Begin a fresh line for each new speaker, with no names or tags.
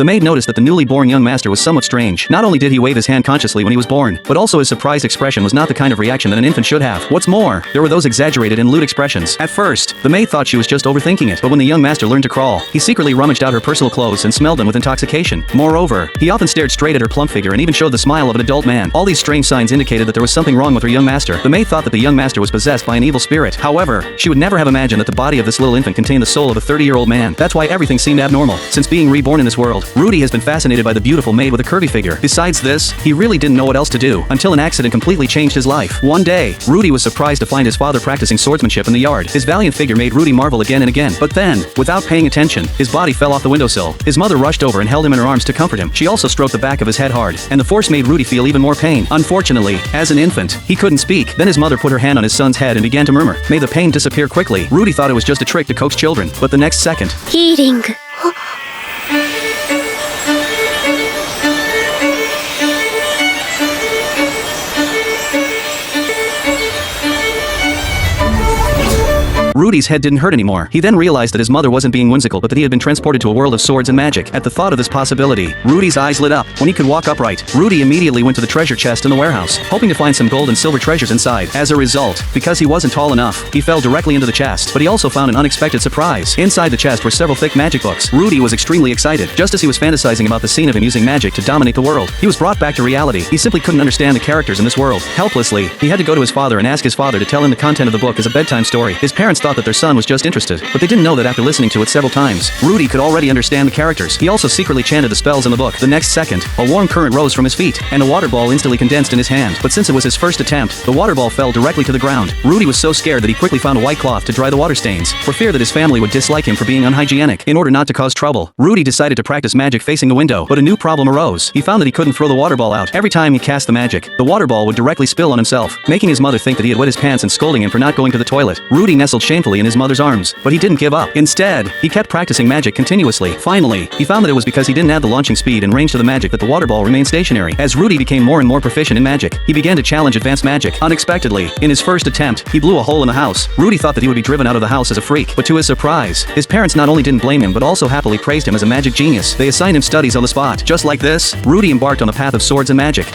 the maid noticed that the newly born young master was somewhat strange. Not only did he wave his hand consciously when he was born, but also his surprised expression was not the kind of reaction that an infant should have. What's more, there were those exaggerated and lewd expressions. At first, the maid thought she was just overthinking it, but when the young master learned to crawl, he secretly rummaged out her personal clothes and smelled them with intoxication. Moreover, he often stared straight at her plump figure and even showed the smile of an adult man. All these strange signs indicated that there was something wrong with her young master. The maid thought that the young master was possessed by an evil spirit. However, she would never have imagined that the body of this little infant contained the soul of a 30-year-old man. That's why everything seemed abnormal. Since being reborn in this world, Rudy has been fascinated by the beautiful maid with a curvy figure. Besides this, he really didn't know what else to do until an accident completely changed his life. One day, Rudy was surprised to find his father practicing swordsmanship in the yard. His valiant figure made Rudy marvel again and again. But then, without paying attention, his body fell off the windowsill. His mother rushed over and held him in her arms to comfort him. She also stroked the back of his head hard, and the force made Rudy feel even more pain. Unfortunately, as an infant, he couldn't speak. Then his mother put her hand on his son's head and began to murmur. May the pain disappear quickly. Rudy thought it was just a trick to coax children, but the next second,
Healing.
Rudy's head didn't hurt anymore. He then realized that his mother wasn't being whimsical, but that he had been transported to a world of swords and magic. At the thought of this possibility, Rudy's eyes lit up. When he could walk upright, Rudy immediately went to the treasure chest in the warehouse, hoping to find some gold and silver treasures inside. As a result, because he wasn't tall enough, he fell directly into the chest, but he also found an unexpected surprise. Inside the chest were several thick magic books. Rudy was extremely excited. Just as he was fantasizing about the scene of him using magic to dominate the world, he was brought back to reality. He simply couldn't understand the characters in this world. Helplessly, he had to go to his father and ask his father to tell him the content of the book as a bedtime story. His parents thought that their son was just interested, but they didn't know that after listening to it several times, Rudy could already understand the characters. He also secretly chanted the spells in the book. The next second, a warm current rose from his feet, and a water ball instantly condensed in his hand. But since it was his first attempt, the water ball fell directly to the ground. Rudy was so scared that he quickly found a white cloth to dry the water stains, for fear that his family would dislike him for being unhygienic. In order not to cause trouble, Rudy decided to practice magic facing the window, but a new problem arose. He found that he couldn't throw the water ball out. Every time he cast the magic, the water ball would directly spill on himself, making his mother think that he had wet his pants and scolding him for not going to the toilet. Rudy nestled shamefully in his mother's arms, but he didn't give up. Instead, he kept practicing magic continuously. Finally, he found that it was because he didn't add the launching speed and range to the magic that the water ball remained stationary. As Rudy became more and more proficient in magic, he began to challenge advanced magic. Unexpectedly, in his first attempt, he blew a hole in the house. Rudy thought that he would be driven out of the house as a freak, but to his surprise, his parents not only didn't blame him but also happily praised him as a magic genius. They assigned him studies on the spot. Just like this, Rudy embarked on the path of swords and magic.